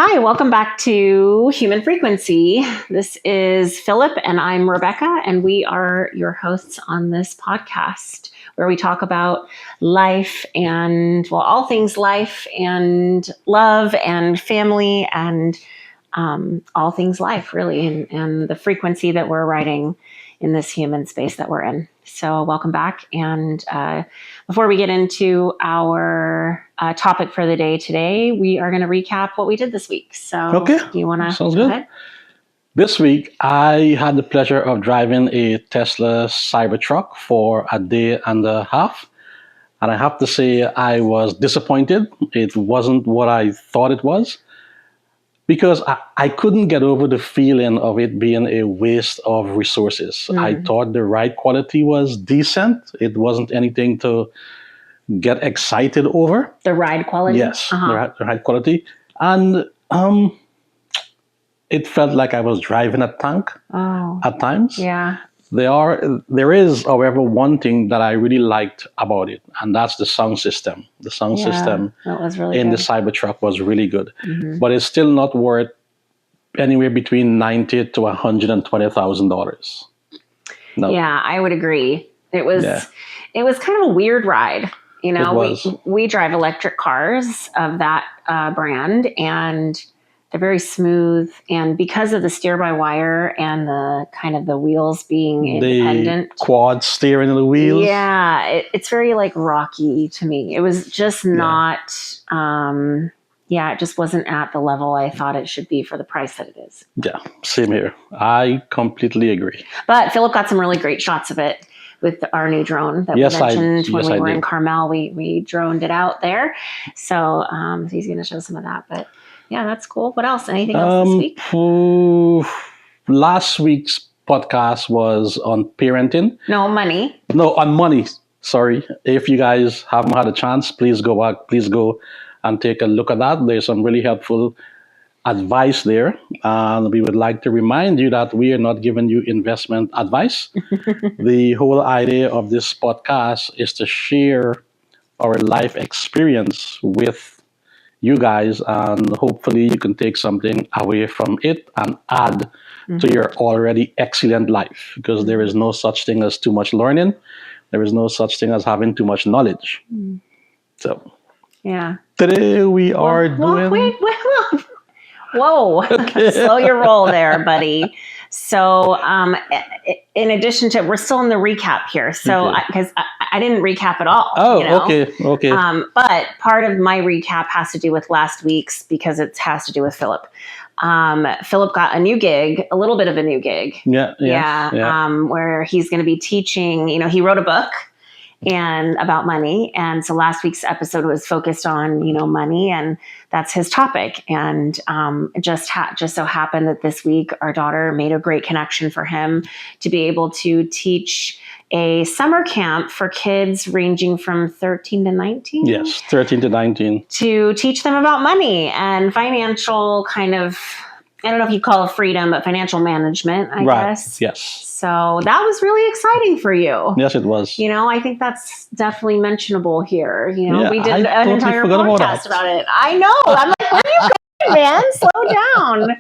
Hi, welcome back to Human Frequency. This is Philip and I'm Rebecca, and we are your hosts on this podcast where we talk about life and, well, all things life and love and family and all things life, really, and the frequency that we're riding in this human space that we're in. So, welcome back. And before we get into our topic for the day today, we are going to recap what we did this week. So, Okay, do you want to sounds go good. ahead? This week, I had the pleasure of driving a Tesla Cybertruck for a day and a half. And I have to say, I was disappointed. It wasn't what I thought it was because I couldn't get over the feeling of it being a waste of resources. I thought the ride quality was decent. It wasn't anything to get excited over. The ride quality? Yes, the ride quality. And it felt like I was driving a tank at times. Yeah. There is, however, one thing that I really liked about it, and that's the sound system. The sound system That was really in the good. Cybertruck was really good, but it's still not worth anywhere between $90,000 to $120,000. No, Yeah, I would agree. It was Yeah. it was kind of a weird ride. You know, was. we drive electric cars of that brand, and they're very smooth. And because of the steer by wire and the kind of the wheels being the independent, quad steering the wheels. yeah, it's very like rocky to me. It was just not. It just wasn't at the level I thought it should be for the price that it is. Yeah, same here. I completely agree. But Philip got some really great shots of it with our new drone that Yes, we mentioned when yes, we I were in did. Carmel. We droned it out there. So he's going to show some of that. But yeah, that's cool. What else? Anything else this week? Last week's podcast was on parenting. No, money. No, on money. Sorry. If you guys haven't had a chance, please go back. Please go and take a look at that. There's some really helpful advice there. And we would like to remind you that we are not giving you investment advice. The whole idea of this podcast is to share our life experience with you guys, and hopefully you can take something away from it and add to your already excellent life, because there is no such thing as too much learning. There is no such thing as having too much knowledge. So Yeah. today we are doing... Wait. Whoa. Slow your roll there, buddy. So in addition to, we're still in the recap here. So because I didn't recap at all. Oh, you know? okay. But part of my recap has to do with last week's, because it has to do with Philip. Philip got a new gig, a little bit of a new gig. Yeah. Where he's going to be teaching. You know, he wrote a book and about money, and so last week's episode was focused on money, and that's his topic. And it just so happened that this week our daughter made a great connection for him to be able to teach a summer camp for kids ranging from 13 to 19. Yes, 13 to 19. To teach them about money and financial kind of, I don't know if you call it freedom, but financial management, I guess. Yes. So that was really exciting for you. Yes, it was. I think that's definitely mentionable here. We did I an totally entire forgot podcast about it. I know. I'm like, where are you going, man? Slow down.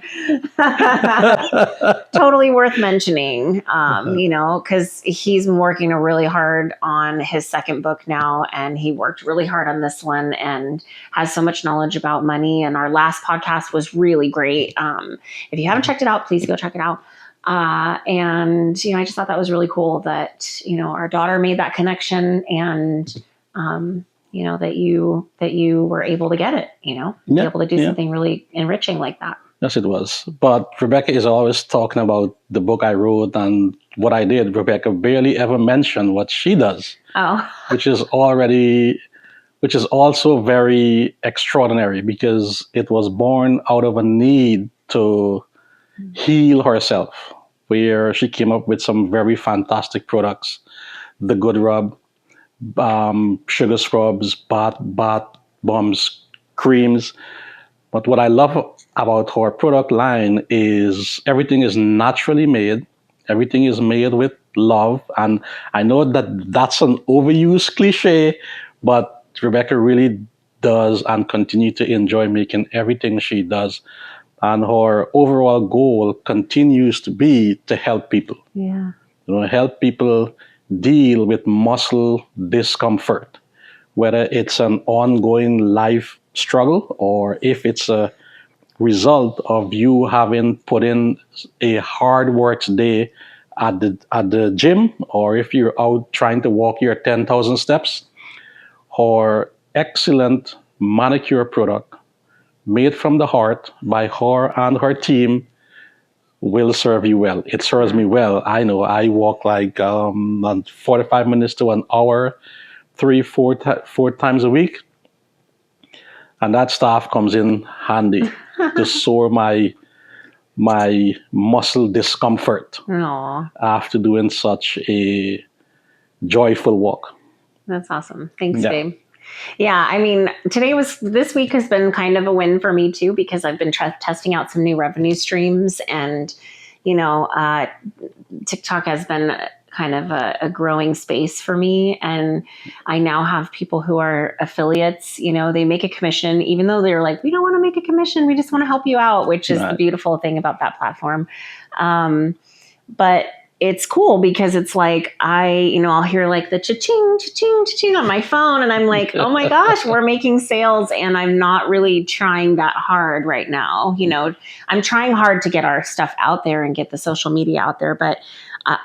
Totally worth mentioning, because he's been working really hard on his second book now, and he worked really hard on this one and has so much knowledge about money. And our last podcast was really great. If you haven't checked it out, please go check it out. And I just thought that was really cool that our daughter made that connection, and that you were able to get it, be able to do something really enriching like that. Yes, it was. But Rebecca is always talking about the book I wrote and what I did. Rebecca barely ever mentioned what she does. Oh, which is also very extraordinary, because it was born out of a need to heal herself, where she came up with some very fantastic products: the Good Rub, sugar scrubs, bath bombs, creams. But what I love about her product line is everything is naturally made. Everything is made with love. And I know that that's an overused cliche, but Rebecca really does and continue to enjoy making everything she does. And her overall goal continues to be to help people. Yeah. Help people deal with muscle discomfort, whether it's an ongoing life struggle or if it's a result of you having put in a hard work day at the gym, or if you're out trying to walk your 10,000 steps. Her excellent manicure product made from the heart by her and her team will serve you well. It serves me well. I know I walk like 45 minutes to an hour, four times a week, and that stuff comes in handy to soar my muscle discomfort Aw, after doing such a joyful walk. that's awesome. Thanks, Yeah. babe. Yeah, I mean, this week has been kind of a win for me too, because I've been testing out some new revenue streams, and TikTok has been kind of a growing space for me. And I now have people who are affiliates, they make a commission, even though they're like, we don't want to make a commission. We just want to help you out, which is the beautiful thing about that platform. But it's cool because it's like, I'll hear like the cha-ching, cha-ching, cha-ching on my phone. And I'm like, oh my gosh, we're making sales. And I'm not really trying that hard right now. I'm trying hard to get our stuff out there and get the social media out there. But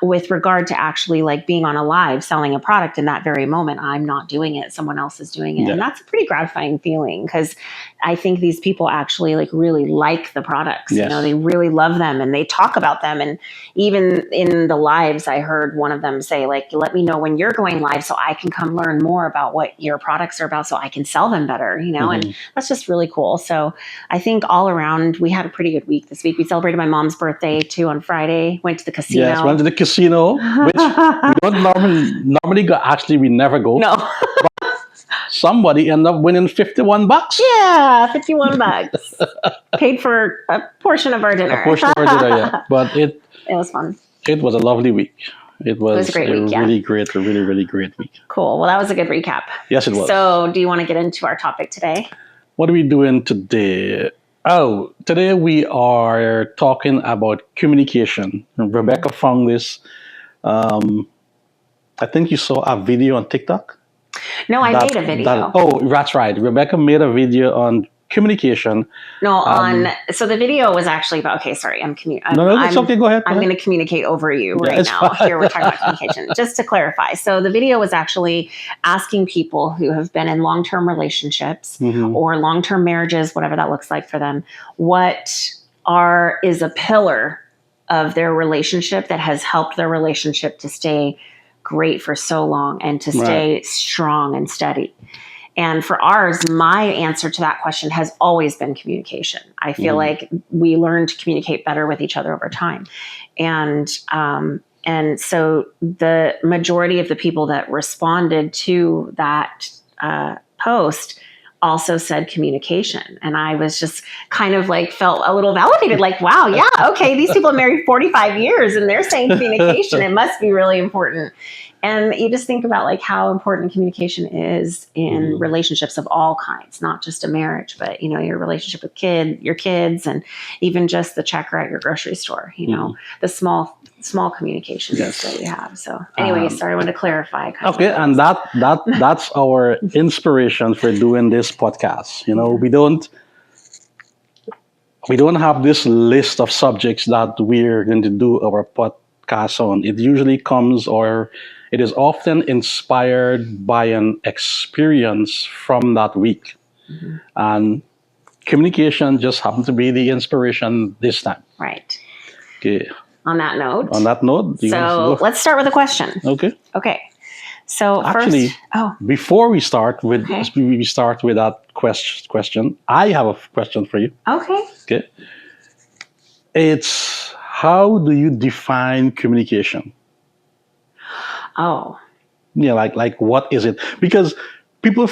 with regard to actually like being on a live selling a product in that very moment, I'm not doing it. Someone else is doing it. Yeah. And that's a pretty gratifying feeling, because I think these people actually like really like the products. Yes. They really love them and they talk about them. And even in the lives, I heard one of them say, like, let me know when you're going live so I can come learn more about what your products are about so I can sell them better, and that's just really cool. So I think all around we had a pretty good week this week. We celebrated my mom's birthday too on Friday, went to the casino. Yes, went to the casino, which we don't normally go. Actually, we never go. No. Somebody ended up winning $51. Yeah, $51. Paid for a portion of our dinner. A portion of our dinner, yeah. But it was fun. It was a lovely week. It was a great week, really great, a really, really great week. Cool. Well, that was a good recap. Yes, it was. So do you want to get into our topic today? What are we doing today? Oh, today we are talking about communication. Rebecca found this. I think you saw a video on TikTok. No, I made a video. That's right. Rebecca made a video on communication. No, so the video was actually about, okay, sorry, No, it's okay, go ahead. I'm going to communicate over you right now. Fine. Here we're talking about communication. Just to clarify. So the video was actually asking people who have been in long-term relationships or long-term marriages, whatever that looks like for them, what is a pillar of their relationship that has helped their relationship to stay great for so long and to stay strong and steady. And for ours, my answer to that question has always been communication. I feel like we learn to communicate better with each other over time. And so the majority of the people that responded to that post also said communication. And I was just kind of like felt a little validated, like, wow, yeah, okay, these people are married 45 years and they're saying communication. It must be really important. And you just think about like how important communication is in relationships of all kinds, not just a marriage, but your relationship with your kids, and even just the checker at your grocery store. The small communications that you have. So, anyway, sorry, I wanted to clarify. Okay, and that's our inspiration for doing this podcast. We don't have this list of subjects that we're going to do our podcast on. It usually comes, or it is often inspired by an experience from that week. And communication just happened to be the inspiration this time. Right. Okay. On that note. So let's start with a question. Okay. So actually, before we start with that question, I have a question for you. Okay. It's, how do you define communication? Oh. Yeah, like what is it? Because people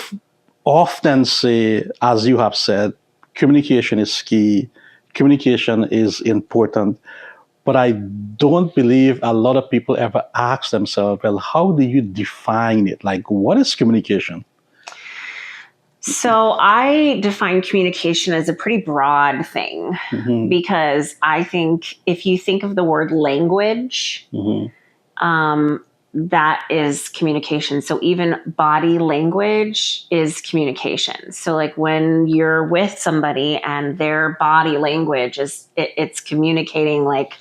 often say, as you have said, communication is key, communication is important. But I don't believe a lot of people ever ask themselves, well, how do you define it? Like, what is communication? So I define communication as a pretty broad thing Mhm. because I think if you think of the word language, Mhm. that is communication. So even body language is communication. So like when you're with somebody and their body language it's communicating like,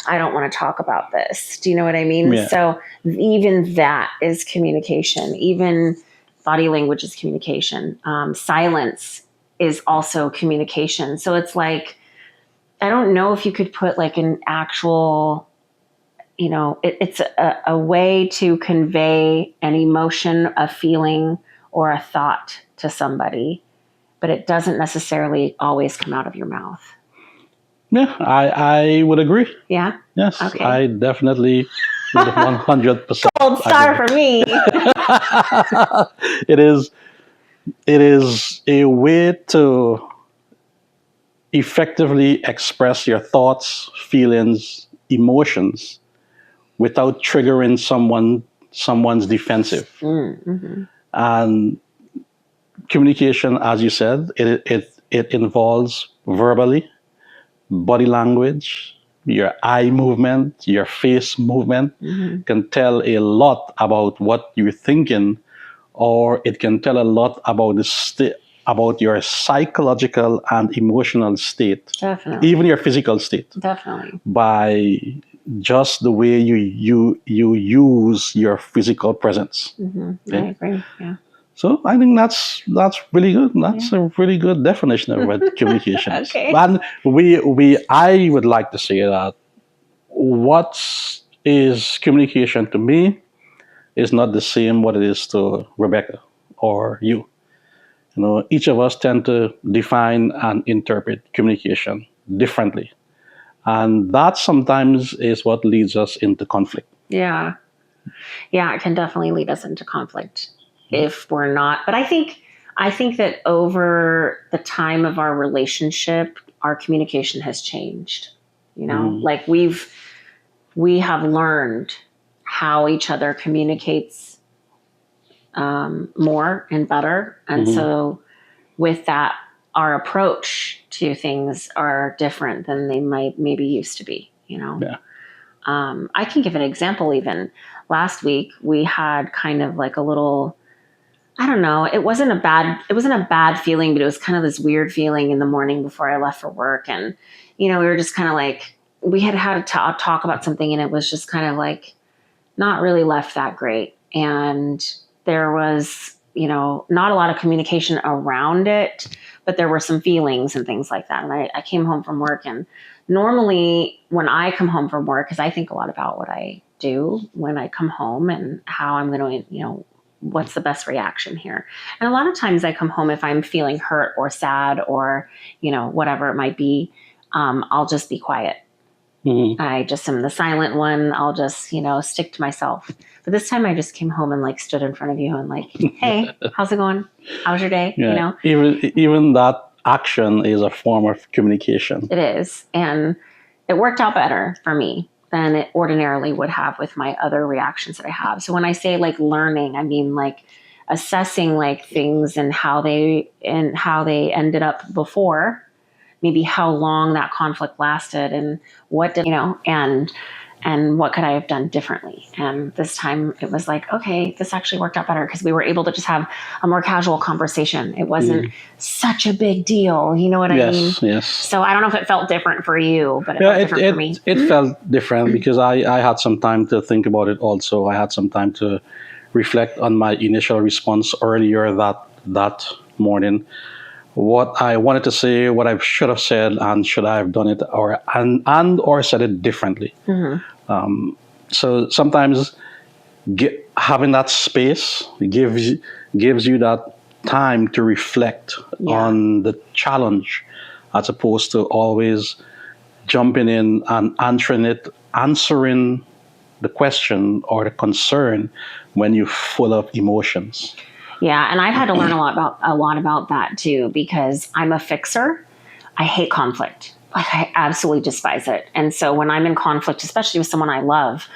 I don't want to talk about this. Do you know what I mean? Yeah. So even that is communication. Even body language is communication. Silence is also communication. So it's like, I don't know if you could put like an actual, it's a way to convey an emotion, a feeling, or a thought to somebody, but it doesn't necessarily always come out of your mouth. Yeah, I would agree. Yeah. Yes, Okay. I definitely would 100%. Gold star for me. It is a way to effectively express your thoughts, feelings, emotions without triggering someone's defensive. Mm-hmm. And communication, as you said, it involves verbally, body language, your eye movement, your face movement Mm-hmm. can tell a lot about what you're thinking, or it can tell a lot about about your psychological and emotional state, Definitely. even your physical state, Definitely. by just the way you use your physical presence. Mm-hmm. I Okay? agree. Yeah. So I think that's really good. That's a really good definition of what communication is. Okay. And I would like to say that what is communication to me is not the same what it is to Rebecca or you. Each of us tend to define and interpret communication differently, and that sometimes is what leads us into conflict. Yeah. Yeah, it can definitely lead us into conflict if we're not. But I think that over the time of our relationship, our communication has changed. Like we have learned how each other communicates more and better, and Mhm. so with that, our approach to things are different than they might maybe used to be. Yeah. I can give an example. Even last week, we had kind of like a little. I don't know. It wasn't a bad feeling, but it was kind of this weird feeling in the morning before I left for work, and we were just kind of like we had a talk about something, and it was just kind of like not really left that great, and there was not a lot of communication around it, but there were some feelings and things like that. And I came home from work, and normally when I come home from work, because I think a lot about what I do when I come home and how I'm going to, what's the best reaction here. And a lot of times I come home, if I'm feeling hurt or sad or, whatever it might be, I'll just be quiet. Mhm. I just am the silent one. I'll just, stick to myself. But this time I just came home and like stood in front of you and like, hey, how's it going? How's your day? Yeah. Even that action is a form of communication. It is. And it worked out better for me than it ordinarily would have with my other reactions that I have. So when I say like learning, I mean like assessing like things and how they ended up before, maybe how long that conflict lasted and what did, and what could I have done differently. And this time it was like, okay, this actually worked out better because we were able to just have a more casual conversation. It wasn't such a big deal. You know what I mean? Yes. So I don't know if it felt different for you, but it Yeah, felt different for me. it felt different because I had some time to think about it also. I had some time to reflect on my initial response earlier that morning. What I wanted to say, what I should have said, and should I have done it or said it differently. So sometimes having that space gives you that time to reflect on the challenge, as opposed to always jumping in and answering the question or the concern when you're full of emotions. Yeah, and I've had to learn a lot about that too, because I'm a fixer. I hate conflict. Like I absolutely despise it. And so when I'm in conflict, especially with someone I love,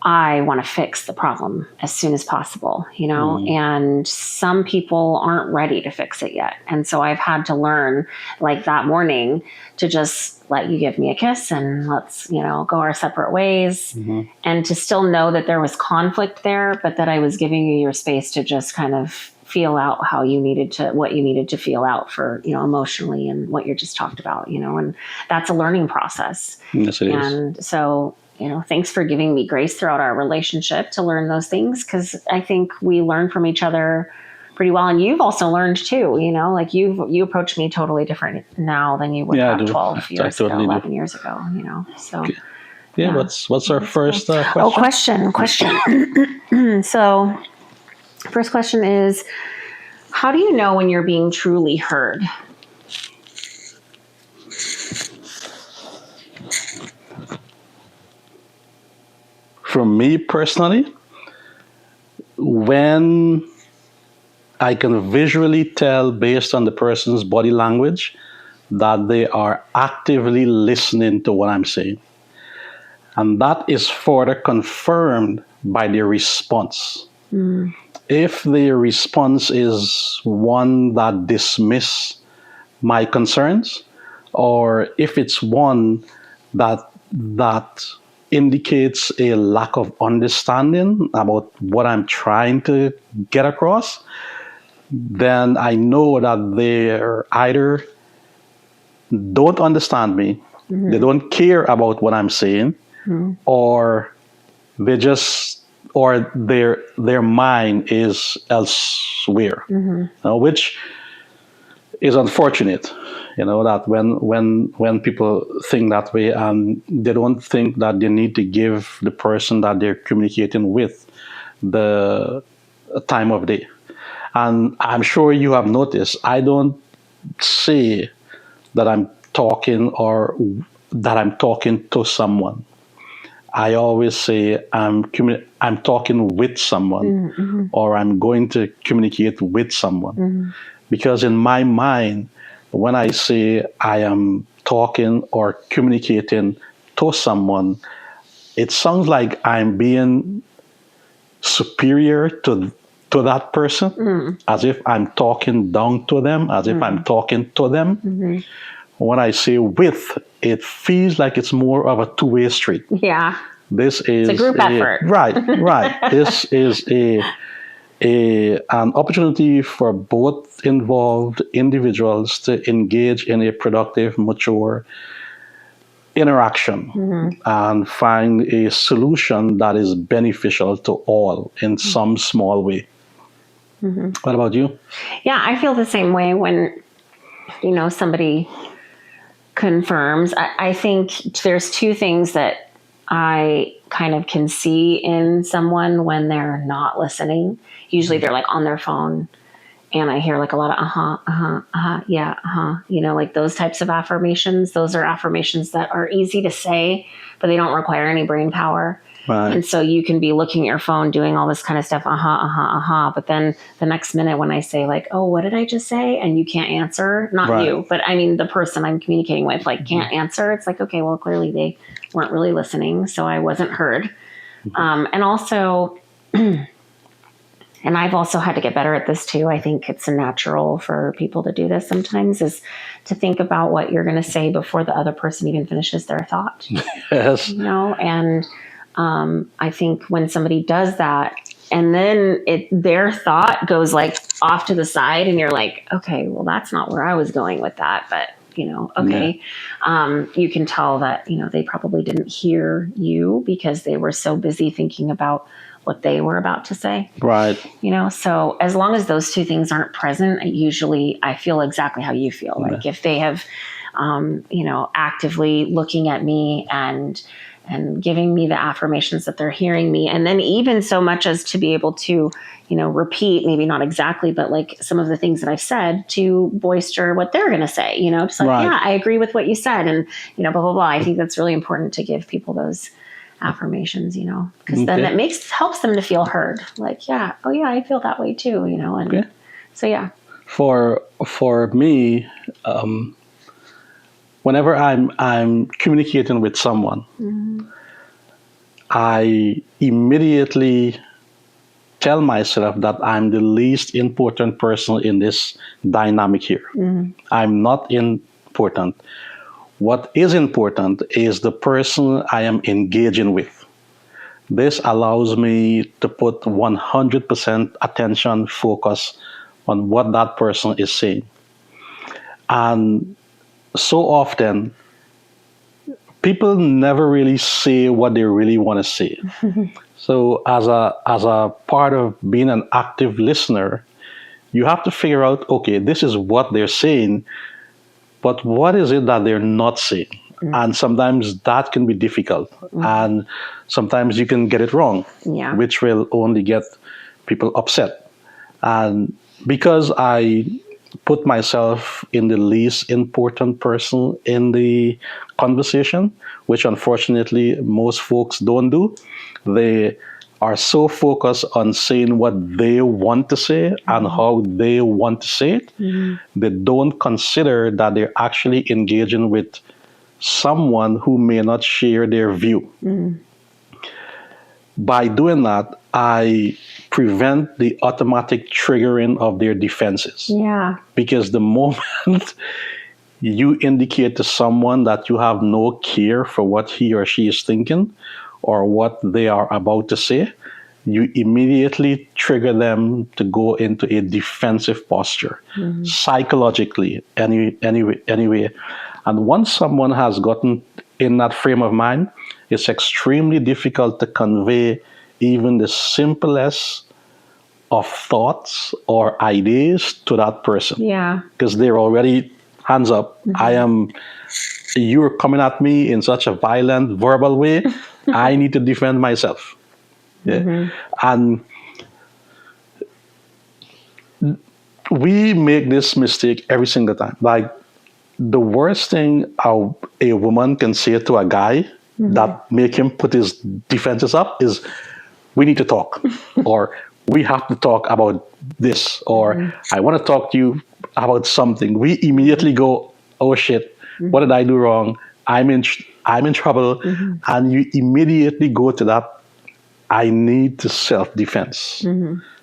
I want to fix the problem as soon as possible, and some people aren't ready to fix it yet. And so I've had to learn, like that morning, to just let you give me a kiss and let's, go our separate ways, and to still know that there was conflict there, but that I was giving you your space to just kind of feel out what you needed to feel out for, emotionally, and what you just talked about, and that's a learning process. Yes, it is. And so, thanks for giving me grace throughout our relationship to learn those things, because I think we learn from each other pretty well. And you've also learned too, like you approach me totally different now than you would have 12 years ago, 11 years ago, so. Okay. Yeah. What's our first question? Oh, question. So first question is, how do you know when you're being truly heard? For me personally, when I can visually tell based on the person's body language that they are actively listening to what I'm saying. And that is further confirmed by their response. If the response is one that dismisses my concerns, or if it's one that indicates a lack of understanding about what I'm trying to get across, then I know that they're either don't understand me, they don't care about what I'm saying, or they just, or their mind is elsewhere, which is unfortunate. That when people think that way, and they don't think that they need to give the person that they're communicating with the time of day. And I'm sure you have noticed, I don't say that I'm talking or that I'm talking to someone. I always say I'm talking with someone, or I'm going to communicate with someone. Because in my mind, when I say I am talking or communicating to someone, it sounds like I'm being superior to that person, as if I'm talking down to them, as if I'm talking to them. When I say with, it feels like it's more of a two-way street. Yeah. It's a group effort. Right. This is an opportunity for both involved individuals to engage in a productive, mature interaction and find a solution that is beneficial to all in some small way. What about you? Yeah, I feel the same way when, somebody confirms. I think there's two things that I kind of can see in someone when they're not listening. Usually they're like on their phone, and I hear like a lot of yeah, like those types of affirmations. Those are affirmations that are easy to say, but they don't require any brain power. Right. And so you can be looking at your phone doing all this kind of stuff, but then the next minute when I say like, oh, what did I just say? And you can't answer, not you, but I mean the person I'm communicating with, like, can't answer. It's like, okay, well, clearly they weren't really listening, so I wasn't heard. And also, and I've also had to get better at this too. I think it's natural for people to do this sometimes, is to think about what you're going to say before the other person even finishes their thought. Yes. And I think when somebody does that, and then their thought goes like off to the side, and you're like, okay, well, that's not where I was going with that, but okay. Yeah. You can tell that, they probably didn't hear you because they were so busy thinking about what they were about to say. Right. So as long as those two things aren't present, I feel exactly how you feel. Yeah. Like if they have, actively looking at me and giving me the affirmations that they're hearing me. And then even so much as to be able to, repeat, maybe not exactly, but like some of the things that I've said to bolster what they're going to say, just like, right. Yeah, I agree with what you said. And, blah, blah, blah. I think that's really important to give people those affirmations, because then it helps them to feel heard. Like, yeah, oh yeah, I feel that way too, and so, yeah. For me, whenever I'm communicating with someone, I immediately tell myself that I'm the least important person in this dynamic here. I'm not important. What is important is the person I am engaging with. This allows me to put 100% attention, focus on what that person is saying. And so often, people never really say what they really want to say. So as a part of being an active listener, you have to figure out, okay, this is what they're saying, but what is it that they're not saying? And sometimes that can be difficult. And sometimes you can get it wrong, Yeah. which will only get people upset. And because I put myself in the least important person in the conversation, which unfortunately most folks don't do, they are so focused on saying what they want to say and how they want to say it, they don't consider that they're actually engaging with someone who may not share their view. By doing that, I prevent the automatic triggering of their defenses. Yeah. Because the moment you indicate to someone that you have no care for what he or she is thinking or what they are about to say, you immediately trigger them to go into a defensive posture, psychologically, anyway. And once someone has gotten in that frame of mind, it's extremely difficult to convey even the simplest of thoughts or ideas to that person. Yeah. Because they're already hands up. You're coming at me in such a violent verbal way. I need to defend myself. Yeah. And we make this mistake every single time. Like the worst thing a woman can say to a guy that make him put his defenses up is, we need to talk, or we have to talk about this, or I want to talk to you about something. We immediately go, oh shit, what did I do wrong? I'm in trouble. And you immediately go to that, I need to self-defense.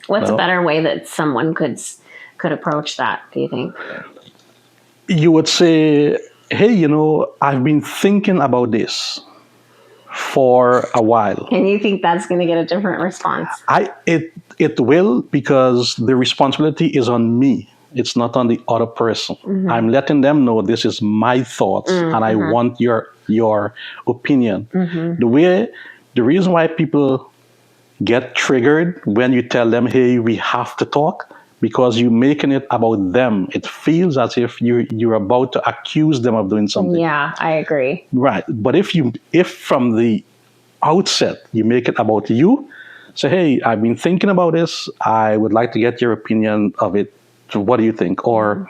What's a better way that someone could approach that, do you think? You would say, hey, I've been thinking about this for a while. And you think that's going to get a different response? It will, because the responsibility is on me. It's not on the other person. I'm letting them know this is my thoughts and I want your opinion. The reason why people get triggered when you tell them, hey, we have to talk, because you're making it about them. It feels as if you're about to accuse them of doing something. Yeah, I agree. Right. But if from the outset you make it about you, say, hey, I've been thinking about this. I would like to get your opinion of it. So what do you think? Or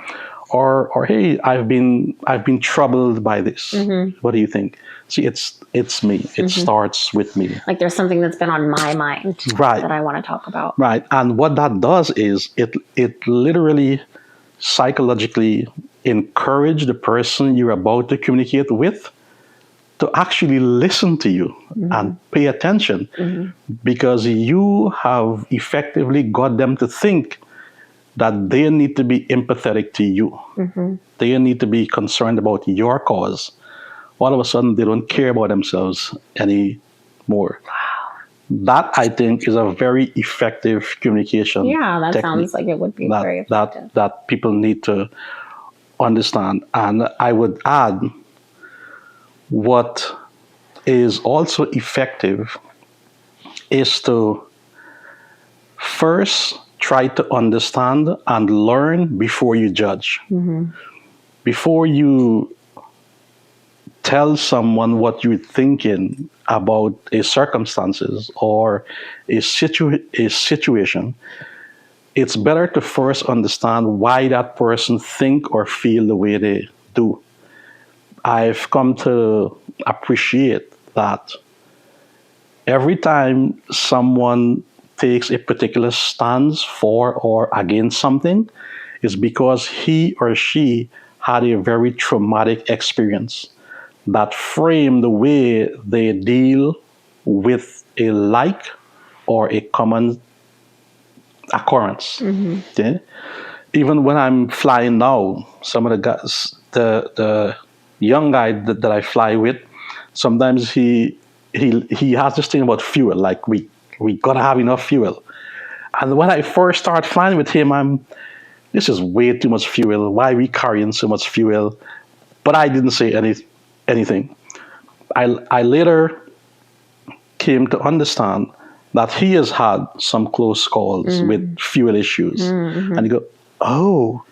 hey, I've been troubled by this. What do you think? See, it's me. It starts with me. Like there's something that's been on my mind that I want to talk about. Right. And what that does is it literally psychologically encourage the person you're about to communicate with to actually listen to you and pay attention, because you have effectively got them to think that they need to be empathetic to you. They need to be concerned about your cause. All of a sudden, they don't care about themselves anymore. That, I think, is a very effective communication. Yeah, that technique sounds like it would be very effective. that people need to understand. And I would add, what is also effective is to first try to understand and learn before you judge. Before you tell someone what you're thinking about a circumstances or a situation, it's better to first understand why that person think or feel the way they do. I've come to appreciate that every time someone takes a particular stance for or against something, is because he or she had a very traumatic experience that framed the way they deal with a like or a common occurrence. Okay? Even when I'm flying now, some of the guys, the young guy that I fly with, sometimes he has this thing about fuel, like we gotta have enough fuel. And when I first start flying with him, this is way too much fuel. Why are we carrying so much fuel? But I didn't say anything. I later came to understand that he has had some close calls with fuel issues. And you go, oh,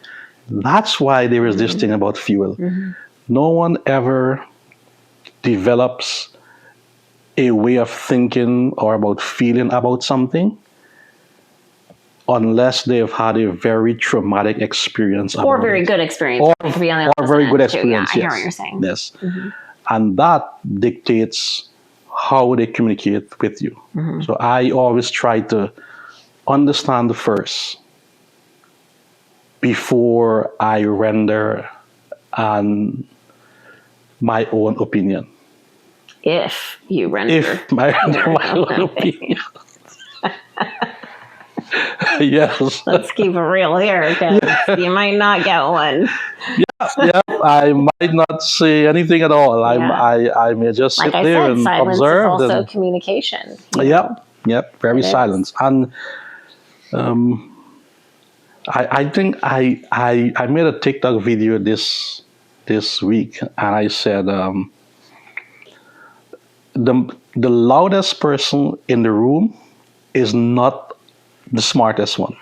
that's why there is this thing about fuel. No one ever develops a way of thinking or about feeling about something unless they've had a very traumatic experience Or very good experience. Or, to be on the or very good opposite end, too. experience. Yeah, I yes. hear what you're saying. Yes. And that dictates how they communicate with you. So I always try to understand first before I render my own opinion. If you render If my own opinion. Yes. Let's keep it real here, because you might not get one. Yeah, I might not say anything at all. I may just sit Like I there said, and silence observe. is also communication. Yep, very It is. silent. And I think I made a TikTok video this week, and I said the loudest person in the room is not the smartest one.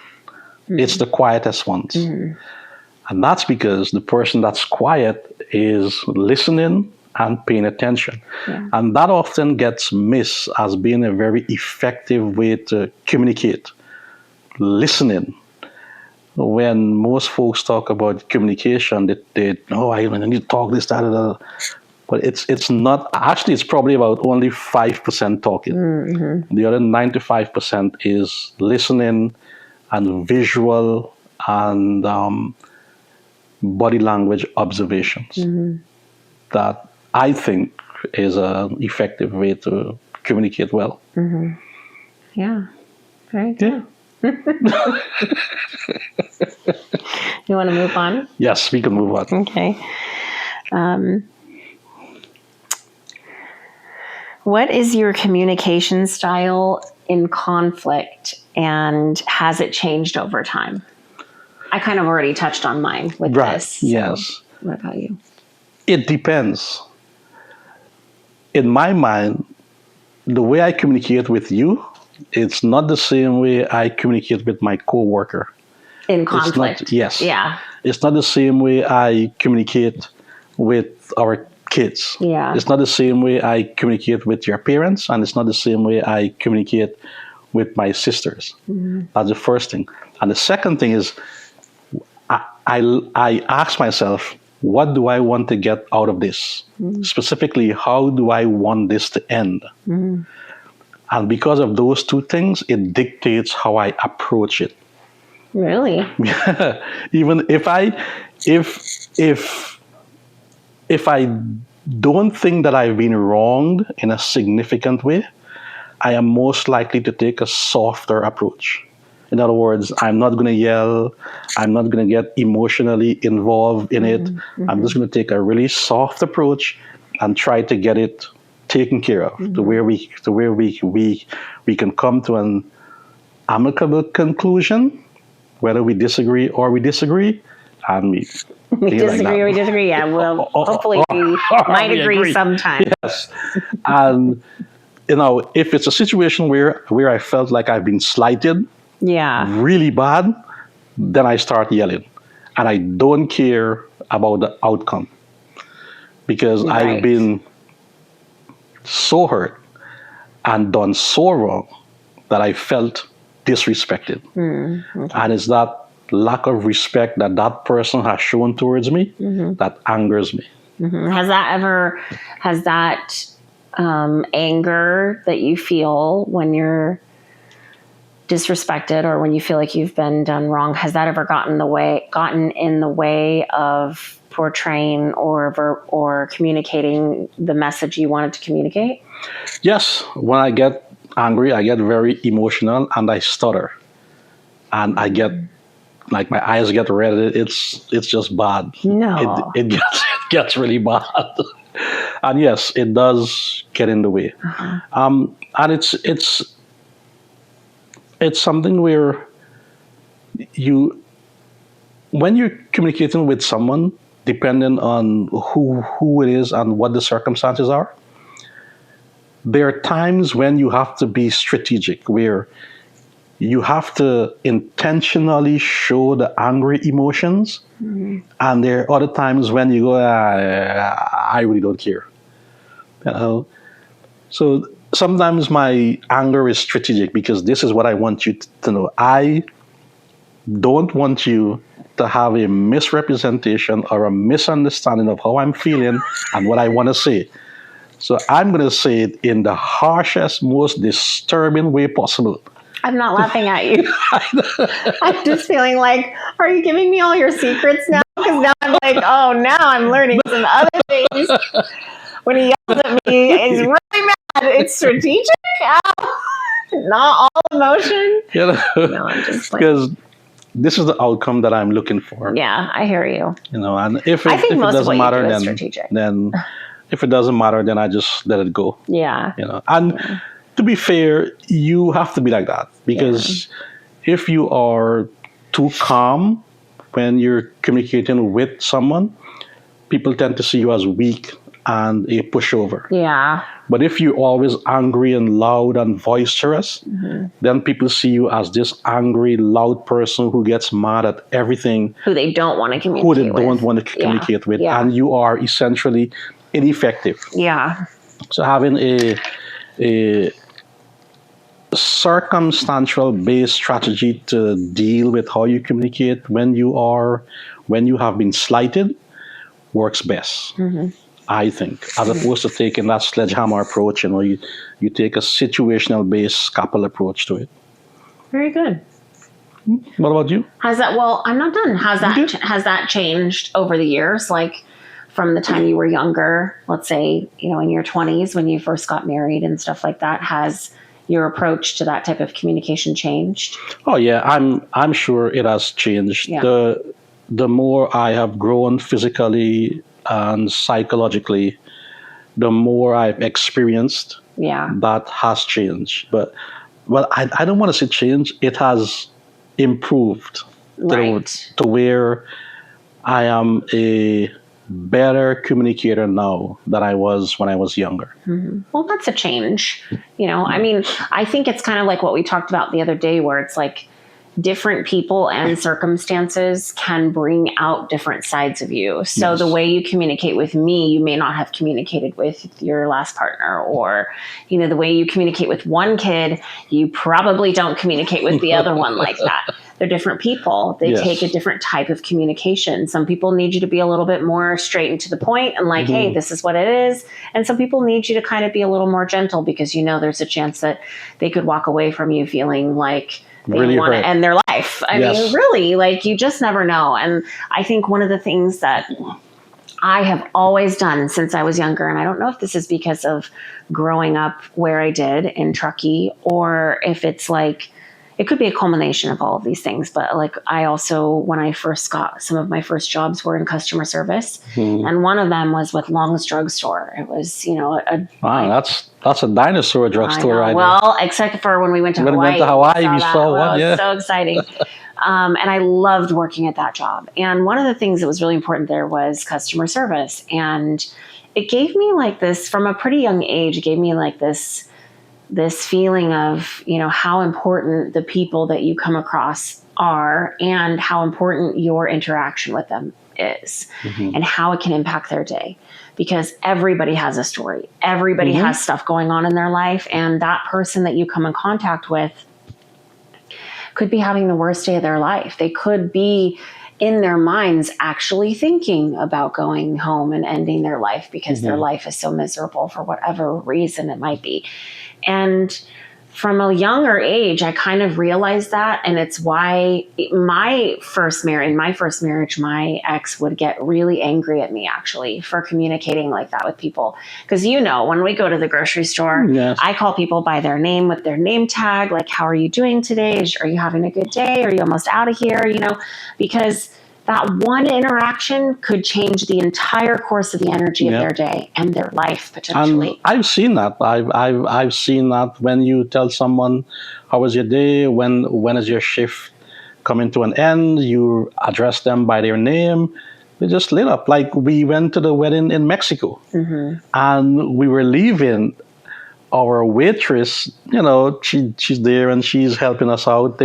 It's the quietest ones. And that's because the person that's quiet is listening and paying attention. And that often gets missed as being a very effective way to communicate. Listening. When most folks talk about communication, I need to talk this, that. But it's not, actually, it's probably about only 5% talking. The other 95% is listening and visual and body language observations. That I think is an effective way to communicate well. Yeah, very good. You want to move on? Yes, we can move on. Okay. What is your communication style in conflict, and has it changed over time? I kind of already touched on mine with this. So yes. what about you? It depends. In my mind, the way I communicate with you, it's not the same way I communicate with my coworker. In conflict? Yes. Yeah. It's not the same way I communicate with our kids. Yeah. It's not the same way I communicate with your parents, and it's not the same way I communicate with my sisters. That's the first thing. And the second thing is, I ask myself, what do I want to get out of this? Specifically, how do I want this to end? And because of those two things, it dictates how I approach it. Really? Even if I don't think that I've been wronged in a significant way, I am most likely to take a softer approach. In other words, I'm not going to yell. I'm not going to get emotionally involved in it. I'm just going to take a really soft approach and try to get it taken care of to where we can come to an amicable conclusion, whether we disagree or we disagree. And we disagree. Yeah, well, hopefully we might agree sometime. Yes. And if it's a situation where I felt like I've been slighted, really bad, then I start yelling. And I don't care about the outcome, because I've been so hurt and done so wrong that I felt disrespected. And it's that lack of respect that person has shown towards me that angers me. Has that anger that you feel when you're disrespected or when you feel like you've been done wrong, has that ever gotten in the way of portraying or communicating the message you wanted to communicate? Yes, when I get angry, I get very emotional and I stutter, and I get like my eyes get red. It's just bad. No. It gets it gets really bad, and yes, it does get in the way. And it's something where you when you're communicating with someone, depending on who it is and what the circumstances are, there are times when you have to be strategic, where you have to intentionally show the angry emotions, and there are other times when you go, I really don't care. You know? So sometimes my anger is strategic because this is what I want you to know. I don't want you to have a misrepresentation or a misunderstanding of how I'm feeling and what I want to say. So I'm going to say it in the harshest, most disturbing way possible. I'm not laughing at you. I'm just feeling like, are you giving me all your secrets now? Because now I'm like, oh, now I'm learning some other things. When he yells at me, he's really mad. It's strategic. Not all emotion. You know, No, I'm just like, because this is the outcome that I'm looking for. yeah, I hear you. You know, and if I it, think if it most of doesn't what you matter, do is then strategic. if it doesn't matter, then I just let it go. Yeah. You know, and to be fair, you have to be like that, because if you are too calm when you're communicating with someone, people tend to see you as weak and a pushover. Yeah. But if you're always angry and loud and boisterous, then people see you as this angry, loud person who gets mad at everything, Who they don't want to who communicate they with. don't want to communicate with, Yeah. and you are essentially ineffective. Yeah. So having a circumstantial based strategy to deal with how you communicate when you have been slighted works best. I think, as opposed to taking that sledgehammer approach. You take a situational based scalpel approach to it. Very good. What about you? Has that? Well, I'm not done. Has that Okay. has that changed over the years? Like from the time you were younger, let's say, in your 20s when you first got married and stuff like that. Has your approach to that type of communication changed? Oh yeah, I'm sure it has changed. Yeah. The more I have grown physically and psychologically, the more I've experienced, Yeah. that has changed. But well, I don't want to say change. It has improved Right. to where I am a better communicator now than I was when I was younger. Well, that's a change. I mean, I think it's kind of like what we talked about the other day, where it's like different people and circumstances can bring out different sides of you. So Yes. the way you communicate with me, you may not have communicated with your last partner, or, the way you communicate with one kid, you probably don't communicate with the other one like that. They're different people. They Yes. take a different type of communication. Some people need you to be a little bit more straight and to the point and like, hey, this is what it is. And some people need you to kind of be a little more gentle, because there's a chance that they could walk away from you feeling like they Really want to hurt. end their life. I Yes. mean, really, like, you just never know. And I think one of the things that I have always done since I was younger, and I don't know if this is because of growing up where I did in Truckee, or if it's like, it could be a culmination of all of these things. But like, I also, when I first got some of my first jobs were in customer service, and one of them was with Long's Drugstore. It was, Wow, that's a dinosaur drugstore, right? well, except for when we went to When we Hawaii. went to Hawaii, we that. saw Well, one, it yeah. was so exciting. And I loved working at that job. And one of the things that was really important there was customer service. And it gave me like this, from a pretty young age, it gave me like this feeling of, how important the people that you come across are, and how important your interaction with them is, and how it can impact their day. Because everybody has a story. Everybody has stuff going on in their life. And that person that you come in contact with could be having the worst day of their life. They could be in their minds actually thinking about going home and ending their life because their life is so miserable for whatever reason it might be. And from a younger age, I kind of realized that. And it's why in my first marriage, my ex would get really angry at me actually for communicating like that with people. Because, when we go to the grocery store, Yes. I call people by their name with their name tag. Like, how are you doing today? Are you having a good day? Are you almost out of here? Because that one interaction could change the entire course of the energy of Yeah. their day and their life And potentially. I've seen that. I've seen that when you tell someone, "How was your day? When is your shift coming to an end?" You address them by their name. They just lit up. Like we went to the wedding in Mexico, and we were leaving. Our waitress, she's there and she's helping us out.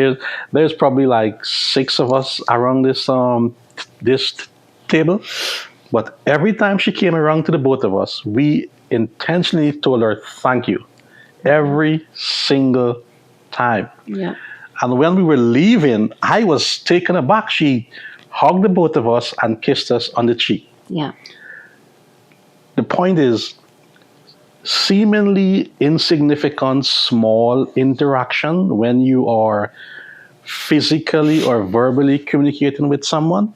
There's probably like 6 of us around this table. But every time she came around to the both of us, we intentionally told her thank you every single time. Yeah. And when we were leaving, I was taken aback. She hugged the both of us and kissed us on the cheek. Yeah. The point is, seemingly insignificant small interaction when you are physically or verbally communicating with someone,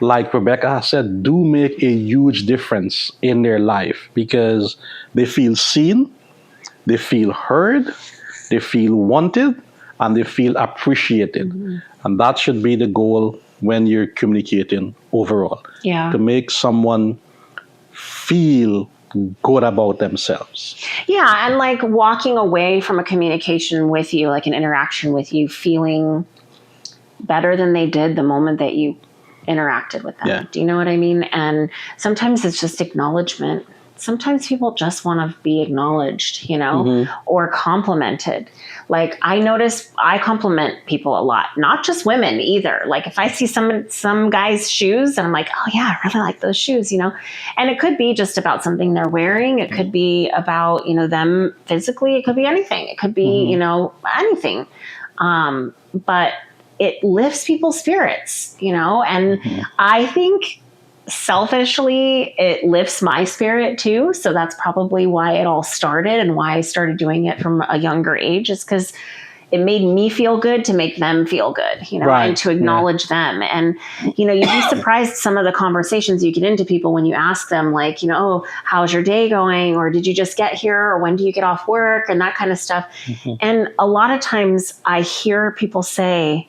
like Rebecca has said, do make a huge difference in their life because they feel seen, they feel heard, they feel wanted, and they feel appreciated. And that should be the goal when you're communicating overall, Yeah. to make someone feel good about themselves. Yeah. And like walking away from a communication with you, like an interaction with you, feeling better than they did the moment that you interacted with them. Yeah. Do you know what I mean? And sometimes it's just acknowledgement. Sometimes people just want to be acknowledged, or complimented. Like I notice I compliment people a lot, not just women either. Like if I see some guy's shoes and I'm like, oh yeah, I really like those shoes, and it could be just about something they're wearing. It could be about, them physically. It could be anything. It could be, anything. But it lifts people's spirits, and I think selfishly it lifts my spirit too. So that's probably why it all started and why I started doing it from a younger age, is because it made me feel good to make them feel good, Right. and to acknowledge them. And, you'd be surprised some of the conversations you get into people when you ask them like, oh, how's your day going? Or did you just get here? Or when do you get off work? And that kind of stuff. And a lot of times I hear people say,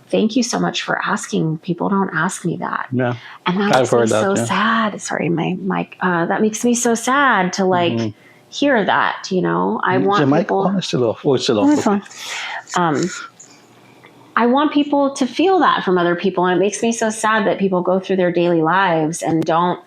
thank you so much for asking. People don't ask me that. Yeah. And that makes me so sad. Sorry, my mic. That makes me so sad to hear that, I want people. It's still off. Oh, it's still off. I want people to feel that from other people. And it makes me so sad that people go through their daily lives and don't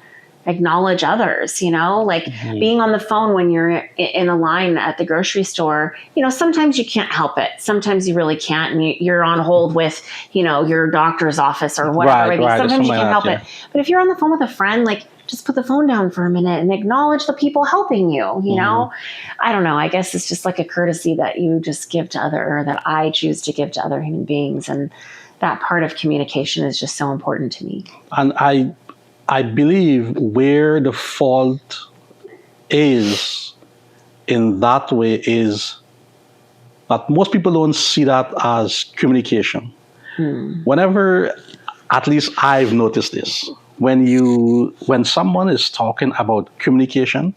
acknowledge others, being on the phone when you're in a line at the grocery store, sometimes you can't help it. Sometimes you really can't. And you're on hold with, your doctor's office or whatever. Right. Sometimes you can't help it. But if you're on the phone with a friend, just put the phone down for a minute and acknowledge the people helping you, I don't know. I guess it's just like a courtesy that you just give to or that I choose to give to other human beings. And that part of communication is just so important to me. And I believe where the fault is in that way is that most people don't see that as communication. Whenever, at least I've noticed this, when someone is talking about communication,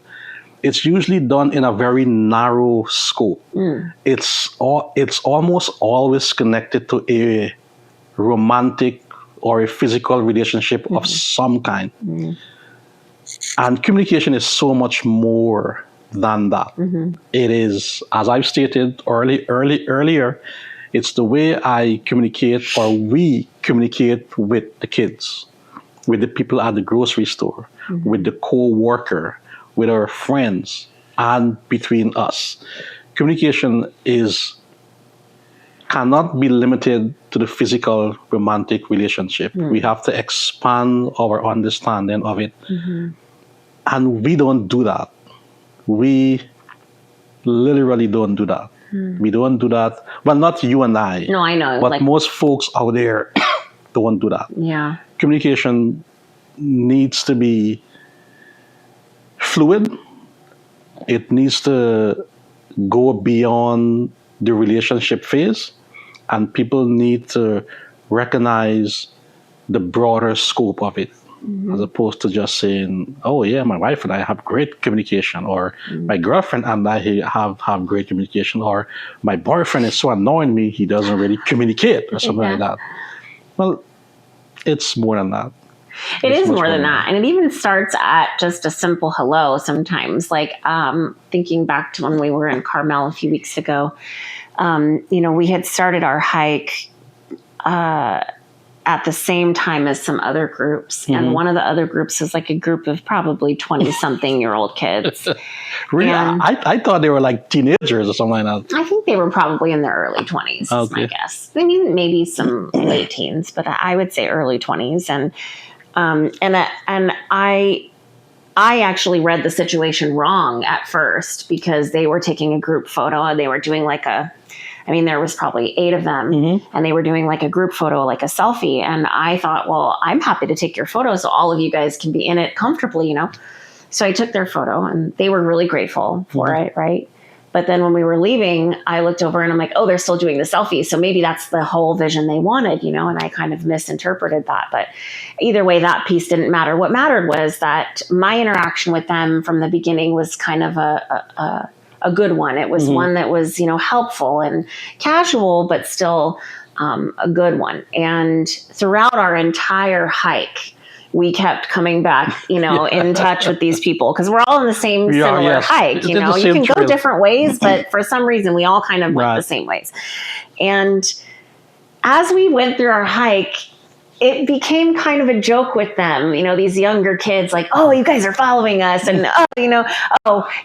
it's usually done in a very narrow scope. It's almost always connected to a romantic or a physical relationship of some kind. And communication is so much more than that. It is, as I've stated earlier, it's the way I communicate or we communicate with the kids, with the people at the grocery store, with the co-worker, with our friends, and between us. Communication cannot be limited to the physical romantic relationship. We have to expand our understanding of it. And we don't do that. We literally don't do that. We don't do that. Well, not you and I. No, I know. But most folks out there don't do that. Yeah. Communication needs to be fluid. It needs to go beyond the relationship phase, and people need to recognize the broader scope of it, as opposed to just saying, "Oh yeah, my wife and I have great communication," or "My girlfriend and I have great communication," or "My boyfriend is so annoying me, he doesn't really communicate," or something like that. Well, it's more than that. It It's is much more than that. And it even starts at just a simple hello sometimes. Like thinking back to when we were in Carmel a few weeks ago, we had started our hike at the same time as some other groups. And one of the other groups was like a group of probably 20-something-year-old kids. Really? And I thought they were like teenagers or something like that. I think they were probably in their early 20s, is my guess. I mean, maybe some late teens, but I would say early 20s. And I actually read the situation wrong at first because they were taking a group photo and they were doing there was probably 8 of them and they were doing like a group photo, like a selfie. And I thought, well, I'm happy to take your photo so all of you guys can be in it comfortably, So I took their photo and they were really grateful for it, right? But then when we were leaving, I looked over and I'm like, oh, they're still doing the selfie. So maybe that's the whole vision they wanted, and I kind of misinterpreted that. But either way, that piece didn't matter. What mattered was that my interaction with them from the beginning was kind of a good one. It was one that was, helpful and casual, but still a good one. And throughout our entire hike, we kept coming back, in touch with these people because we're all in the same similar hike. You can go different ways, but for some reason we all kind of went the same ways. And as we went through our hike, it became kind of a joke with them, these younger kids like, oh, you guys are following us. And,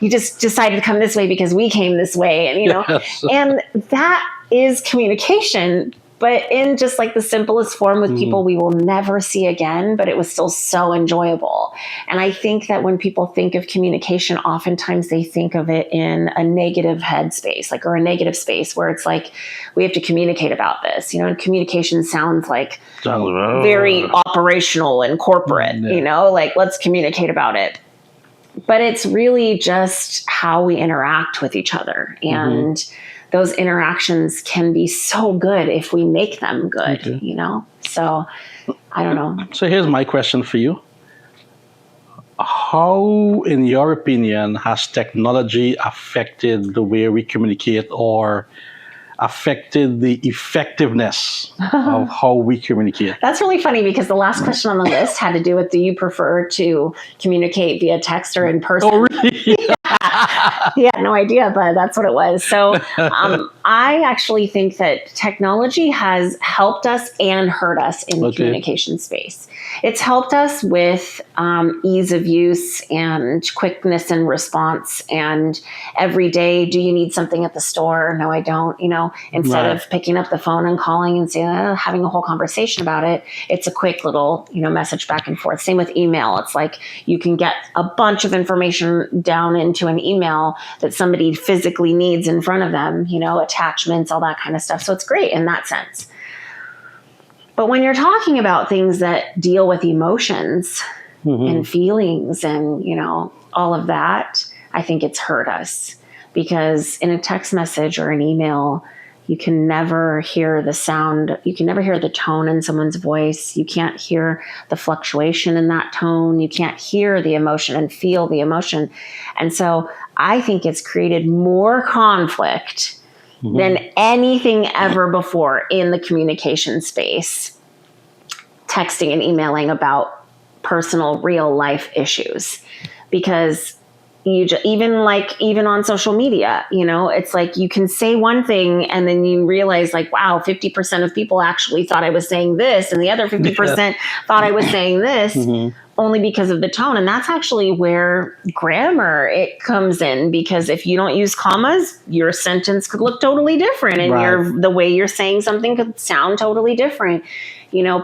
you just decided to come this way because we came this way. And, and that is communication, but in just like the simplest form with people we will never see again, but it was still so enjoyable. And I think that when people think of communication, oftentimes they think of it in a negative headspace, or a negative space where it's like, we have to communicate about this, and communication sounds like very operational and corporate, like let's communicate about it. But it's really just how we interact with each other. And those interactions can be so good if we make them good, So I don't know. So here's my question for you. How, in your opinion, has technology affected the way we communicate or affected the effectiveness of how we communicate? That's really funny because the last question on the list had to do with, do you prefer to communicate via text or in person? Oh, really? Yeah, no idea, but that's what it was. So I actually think that technology has helped us and hurt us in the communication space. It's helped us with ease of use and quickness in response. And every day, do you need something at the store? No, I don't. Instead of picking up the phone and calling and saying, having a whole conversation about it, it's a quick little, message back and forth. Same with email. It's like you can get a bunch of information down into an email that somebody physically needs in front of them, attachments, all that kind of stuff. So it's great in that sense. But when you're talking about things that deal with emotions and feelings and, all of that, I think it's hurt us because in a text message or an email, you can never hear the sound. You can never hear the tone in someone's voice. You can't hear the fluctuation in that tone. You can't hear the emotion and feel the emotion. And so I think it's created more conflict than anything ever before in the communication space, texting and emailing about personal real life issues. Because even on social media, it's like you can say one thing and then you realize like, wow, 50% of people actually thought I was saying this and the other 50% thought I was saying this only because of the tone. And that's actually where grammar, it comes in, because if you don't use commas, your sentence could look totally different and the way you're saying something could sound totally different.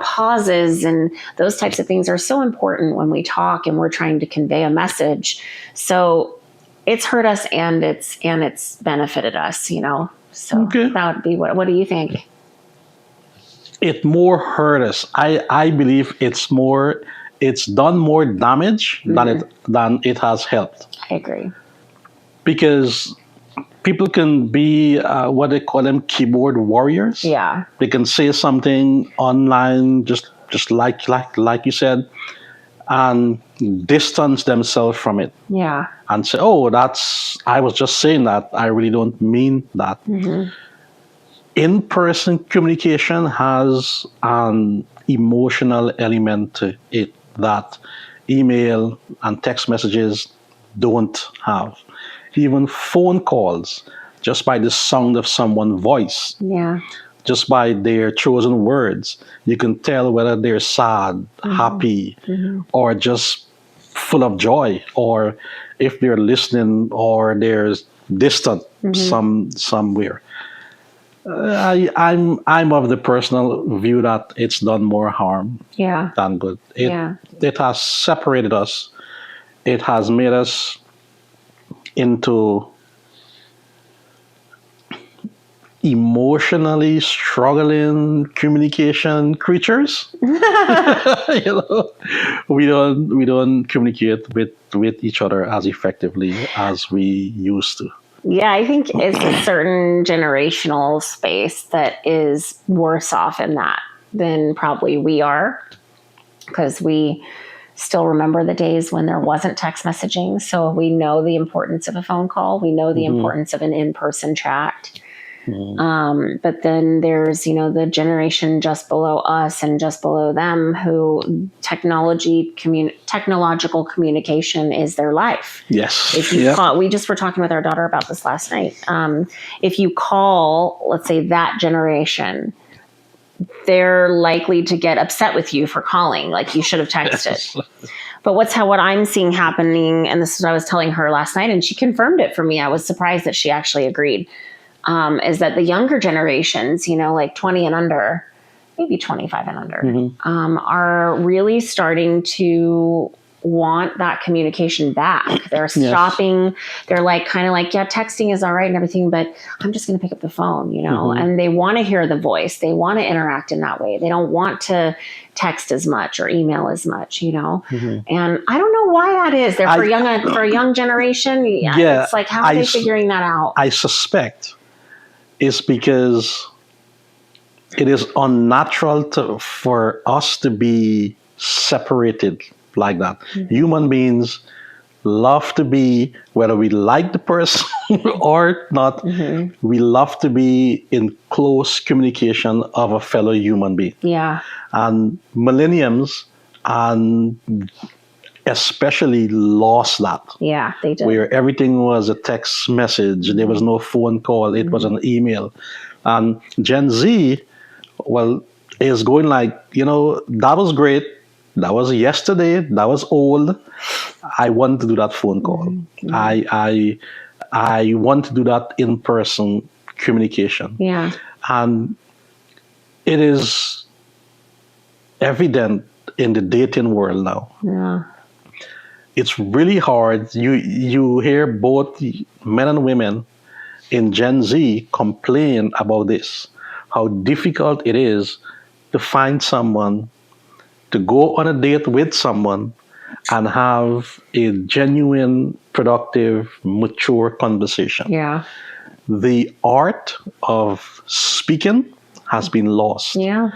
Pauses and those types of things are so important when we talk and we're trying to convey a message. So it's hurt us and it's benefited us, So that would be what do you think? It more hurt us. I believe it's done more damage than it has helped. I agree. Because people can be what they call them, keyboard warriors. Yeah. They can say something online, just like you said, and distance themselves from it Yeah. and say, "Oh, I was just saying that. I really don't mean that." Mm-hmm. In-person communication has an emotional element to it that email and text messages don't have. Even phone calls, just by the sound of someone's voice, Yeah. just by their chosen words, you can tell whether they're sad, happy, or just full of joy, or if they're listening or they're distant somewhere. I'm of the personal view that it's done more harm Yeah. than good. Yeah. It has separated us. It has made us into emotionally struggling communication creatures. We don't communicate with each other as effectively as we used to. Yeah, I think it's a certain generational space that is worse off in that than probably we are, because we still remember the days when there wasn't text messaging. So we know the importance of a phone call. We know the importance of an in-person chat. But then there's, the generation just below us and just below them who technological communication is their life. Yes. If you call, we just were talking with our daughter about this last night. If you call, let's say, that generation, they're likely to get upset with you for calling, like you should have texted. But what I'm seeing happening, and this is what I was telling her last night, and she confirmed it for me. I was surprised that she actually agreed. Is that the younger generations, like 20 and under, maybe 25 and under, are really starting to want that communication back. They're stopping. They're kind of like, yeah, texting is all right and everything, but I'm just going to pick up the phone, and they want to hear the voice. They want to interact in that way. They don't want to text as much or email as much, and I don't know why that is. They're for a young generation. Yeah, it's like, how are they figuring that out? I suspect it's because it is unnatural for us to be separated like that. Human beings love to be, whether we like the person or not, we love to be in close communication of a fellow human being. Yeah. And millenniums and especially lost that. Yeah, they did. Where everything was a text message, there was no phone call, it was an email. And Gen Z, is going like, that was great. That was yesterday. That was old. I want to do that phone call. I want to do that in-person communication. Yeah. And it is evident in the dating world now. Yeah. It's really hard. You hear both men and women in Gen Z complain about this, how difficult it is to find someone, to go on a date with someone and have a genuine, productive, mature conversation. Yeah. The art of speaking has been lost. Yeah.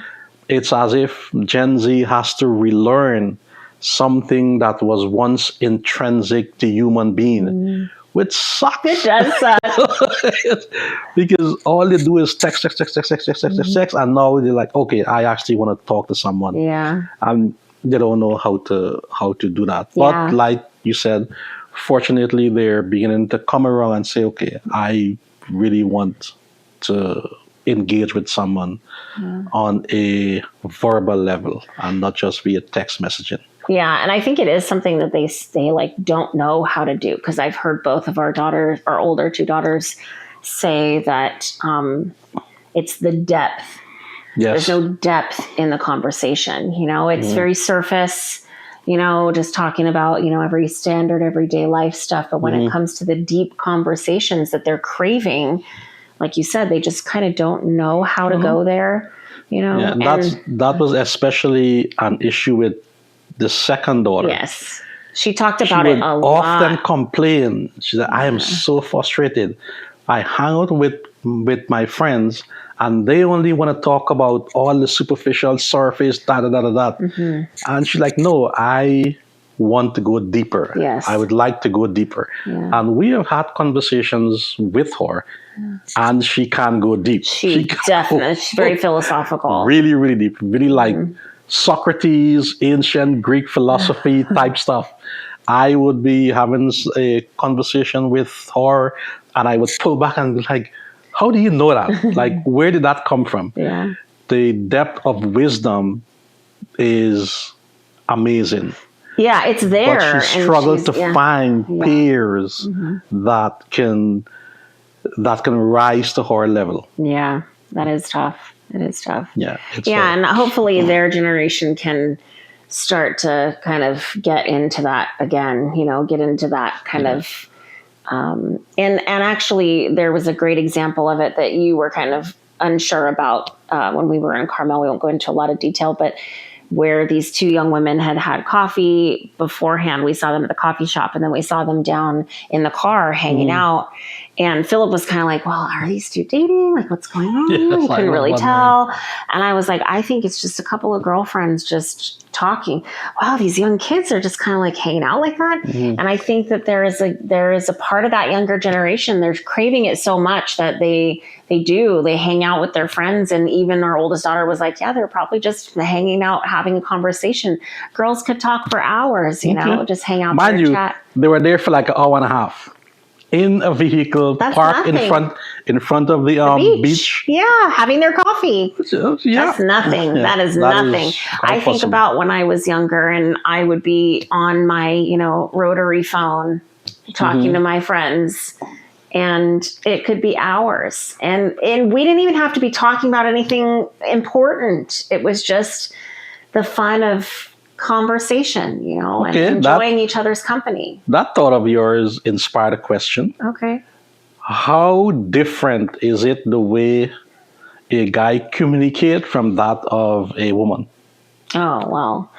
It's as if Gen Z has to relearn something that was once intrinsic to human being, which sucks. It does suck. Because all they do is text, and now they're like, okay, I actually want to talk to someone. Yeah. And they don't know how to do that. Yeah. But like you said, fortunately, they're beginning to come around and say, okay, I really want to engage with someone on a verbal level and not just via text messaging. Yeah, and I think it is something that they don't know how to do, because I've heard both of our older two daughters say that it's the depth. Yes. There's no depth in the conversation. It's very surface, just talking about, every standard everyday life stuff. But when it comes to the deep conversations that they're craving, like you said, they just kind of don't know how to go there, Yeah, that was especially an issue with the second daughter. Yes. She talked about it a lot. Often complain. She said, I am so frustrated I hang out with my friends, and they only want to talk about all the superficial surface, da da da da da. And she's like, no, I want to go deeper. Yes. I would like to go deeper. Yeah. And we have had conversations with her, and she can go deep. She can definitely, go she's very philosophical. really, really deep. Really like Socrates, ancient Greek philosophy type stuff. I would be having a conversation with her, and I would pull back and be like, how do you know that? Like, where did that come from? Yeah. The depth of wisdom is amazing. Yeah, it's there. But she and struggled to yeah. find peers that can rise to her level. Yeah, that is tough. It is tough. Yeah. Yeah, and hopefully their generation can start to kind of get into that again, get into that kind of and actually there was a great example of it that you were kind of unsure about when we were in Carmel. We won't go into a lot of detail, but where these two young women had coffee beforehand. We saw them at the coffee shop, and then we saw them down in the car hanging out. And Philip was kind of like, well, are these two dating? Like, what's going on? He couldn't really tell. And I was like, I think it's just a couple of girlfriends just talking. Wow, these young kids are just kind of like hanging out like that. And I think that there is a part of that younger generation. They're craving it so much that they hang out with their friends. And even our oldest daughter was like, yeah, they're probably just hanging out, having a conversation. Girls could talk for hours, just hang out Mind there, you, chat. they were there for like an hour and a half in a vehicle parked in front of the beach. Yeah, having their coffee. Yeah. That's nothing. That is nothing. I think about when I was younger and I would be on my, rotary phone talking to my friends. And it could be hours. And we didn't even have to be talking about anything important. It was just the fun of conversation, and enjoying each other's company. That thought of yours inspired a question. Okay. How different is it the way a guy communicates from that of a woman? Oh,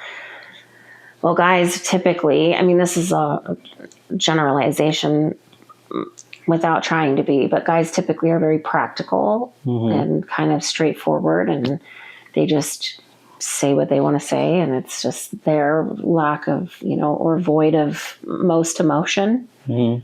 well, guys typically, this is a generalization without trying to be, but guys typically are very practical and kind of straightforward, and they just say what they want to say, and it's just their lack of, or void of most emotion. And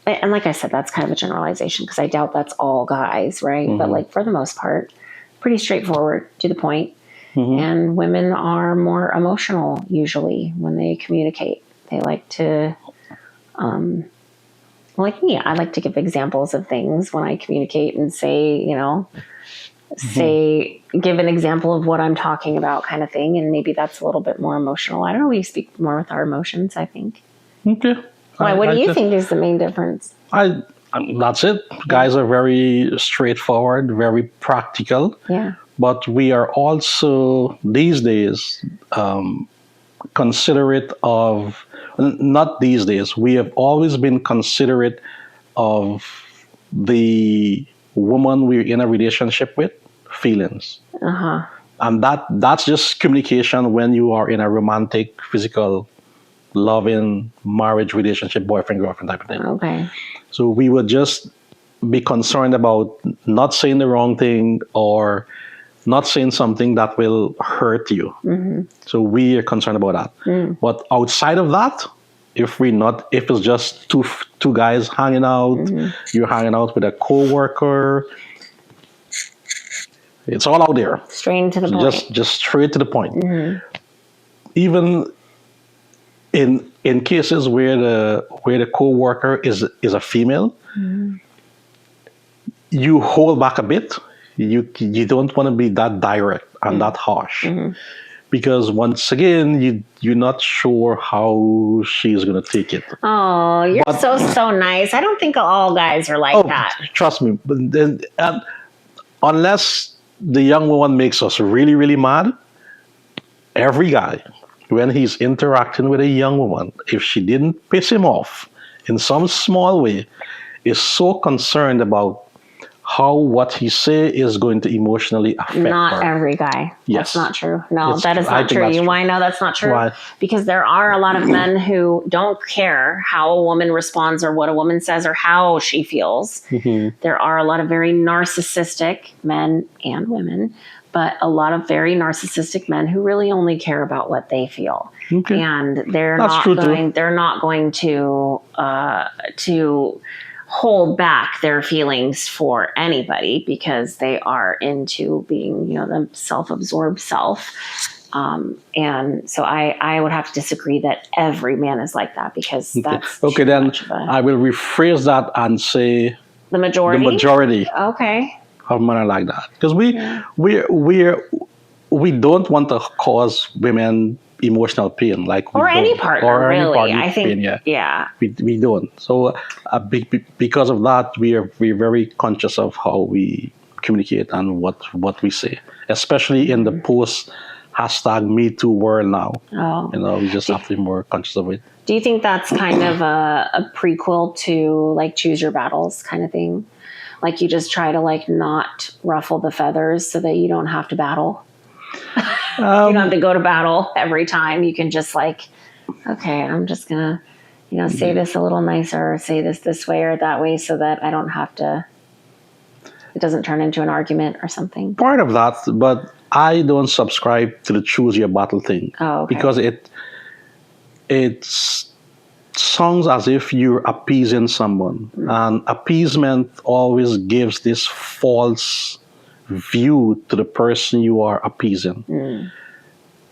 like I said, that's kind of a generalization because I doubt that's all guys, right? But like for the most part, pretty straightforward, to the point. And women are more emotional usually when they communicate. They like to, like me, I like to give examples of things when I communicate and say, give an example of what I'm talking about kind of thing. And maybe that's a little bit more emotional. I don't know. We speak more with our emotions, I think. Okay. Why? What do you think is the main difference? That's it. Guys are very straightforward, very practical. Yeah. But we are also, these days, considerate of, not these days, we have always been considerate of the woman we're in a relationship with feelings. And that's just communication when you are in a romantic, physical, loving marriage relationship, boyfriend, girlfriend type of thing. Okay. So we would just be concerned about not saying the wrong thing or not saying something that will hurt you. So we are concerned about that. But outside of that, if it's just two guys hanging out, you're hanging out with a coworker, it's all out there. Straight to the point. Just straight to the point. Even in cases where the coworker is a female, you hold back a bit. You don't want to be that direct and that harsh. Because once again, you're not sure how she's going to take it. Oh, you're so nice. I don't think all guys are like that. Trust me. But then, unless the young woman makes us really, really mad, every guy, when he's interacting with a young woman, if she didn't piss him off in some small way, is so concerned about how what he say is going to emotionally affect Not her. every guy. Yes. That's not true. No, It's that is true. I not think true. that's You true. want to know that's not true? Why? Because there are a lot of men who don't care how a woman responds or what a woman says or how she feels. Mhm. There are a lot of very narcissistic men and women, but a lot of very narcissistic men who really only care about what they feel. Okay. And they're That's not true too. going to hold back their feelings for anybody because they are into being, the self-absorbed self. And so I would have to disagree that every man is like that because that's Okay, too then much of I will rephrase that and say the majority. the majority Okay. of men are like that because Yeah. we don't want to cause women emotional pain, like we Or any don't. partner, Or any really. partner I think, pain, yeah. yeah. We don't. So because of that, we're very conscious of how we communicate and what we say, especially in the post hashtag Me Too world now. Oh. We just have to be more conscious of it. Do you think that's kind of a prequel to like Choose Your Battles kind of thing? Like you just try to like not ruffle the feathers so that you don't have to battle. You don't have to go to battle every time. You can just like, okay, I'm just gonna, say this a little nicer, or say this way or that way, so that I don't have to. It doesn't turn into an argument or something. Part of that, but I don't subscribe to the choose your battle thing. Oh, okay. Because it sounds as if you're appeasing someone, and appeasement always gives this false view to the person you are appeasing.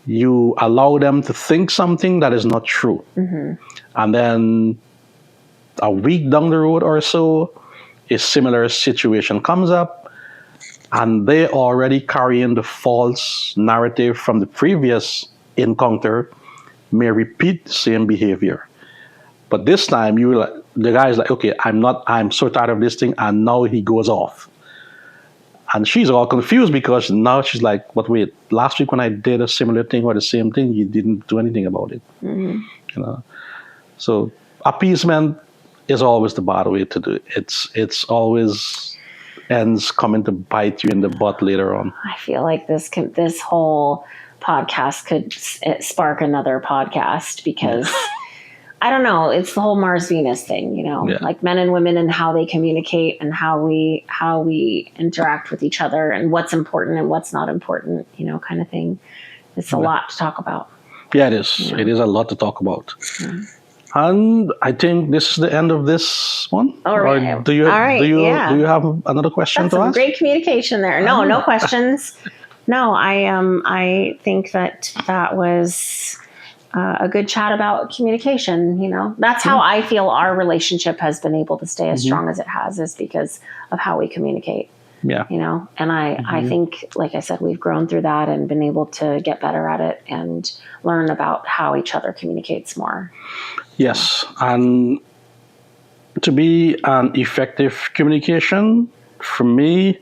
You allow them to think something that is not true, and then a week down the road or so, a similar situation comes up, and they already carrying the false narrative from the previous encounter, may repeat the same behavior. But this time, the guy's like, okay, I'm so tired of this thing, and now he goes off. And she's all confused because now she's like, but wait, last week when I did a similar thing or the same thing, you didn't do anything about it. So appeasement is always the bad way to do it. It's always ends coming to bite you in the butt later on. I feel like this whole podcast could spark another podcast because I don't know. It's the whole Mars Venus thing, like men and women and how they communicate and how we interact with each other and what's important and what's not important, kind of thing. It's a lot to talk about. Yeah, it is. It is a lot to talk about. And I think this is the end of this one. All right. Or do you have another question to ask? Great communication there. No questions. No, I think that was a good chat about communication. That's how I feel our relationship has been able to stay as strong as it has, is because of how we communicate. Yeah. And I think, like I said, we've grown through that and been able to get better at it and learn about how each other communicates more. Yes. And to be an effective communication, for me,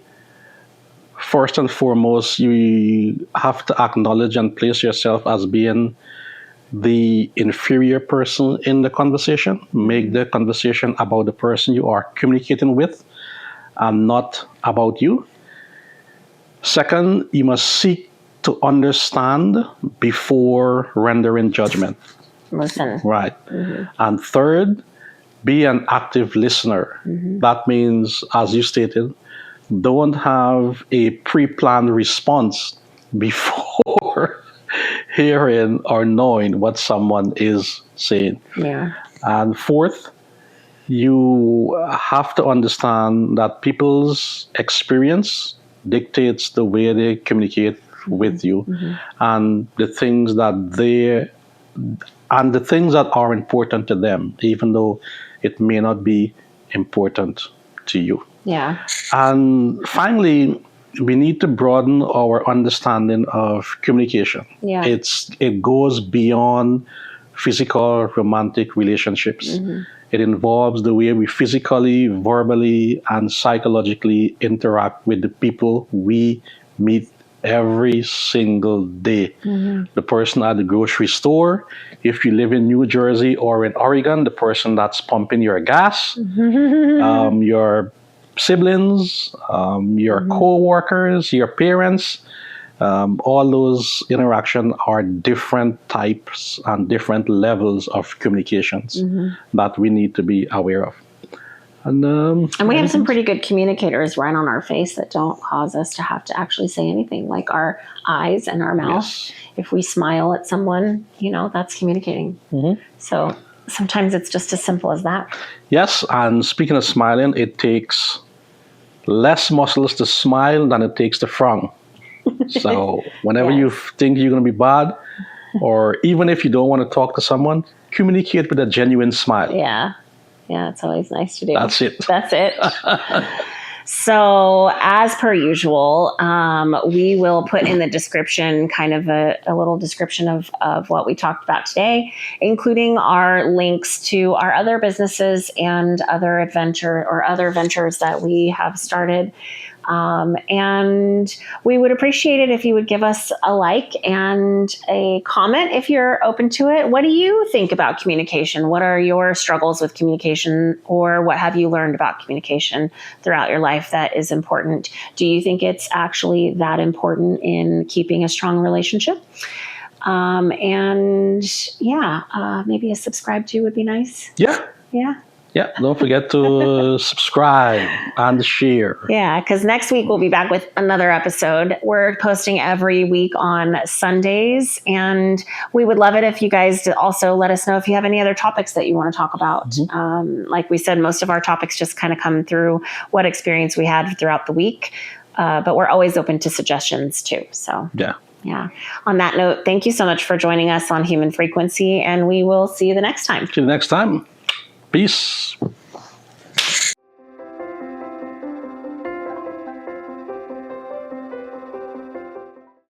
first and foremost, you have to acknowledge and place yourself as being the inferior person in the conversation. Make the conversation about the person you are communicating with and not about you. Second, you must seek to understand before rendering judgment. Listen. Right. And third, be an active listener. That means, as you stated, don't have a pre-planned response before hearing or knowing what someone is saying. Yeah. And fourth, you have to understand that people's experience dictates the way they communicate with you, and the things that are important to them, even though it may not be important to you. Yeah. And finally, we need to broaden our understanding of communication. Yeah. It goes beyond physical romantic relationships. It involves the way we physically, verbally, and psychologically interact with the people we meet every single day. The person at the grocery store, if you live in New Jersey or in Oregon, the person that's pumping your gas, your siblings, your co-workers, your parents. All those interaction are different types and different levels of communications that we need to be aware of. And we have some pretty good communicators right on our face that don't cause us to have to actually say anything, like our eyes and our mouth. Yes. If we smile at someone, that's communicating. So sometimes it's just as simple as that. Yes, and speaking of smiling, it takes less muscles to smile than it takes to frown. So whenever you think you're going to be bad, or even if you don't want to talk to someone, communicate with a genuine smile. Yeah. Yeah, it's always nice to do. That's it. That's it. So, as per usual, we will put in the description kind of a little description of what we talked about today, including our links to our other businesses and other ventures that we have started. And we would appreciate it if you would give us a like and a comment if you're open to it. What do you think about communication? What are your struggles with communication, or what have you learned about communication throughout your life that is important? Do you think it's actually that important in keeping a strong relationship? Maybe a subscribe to would be nice. Yeah. Yeah. Yeah, don't forget to subscribe and share. Yeah, because next week we'll be back with another episode. We're posting every week on Sundays, and we would love it if you guys also let us know if you have any other topics that you want to talk about. Like we said, most of our topics just kind of come through what experience we had throughout the week, but we're always open to suggestions too. So yeah. On that note, thank you so much for joining us on Human Frequency, and we will see you the next time. See you next time. Peace.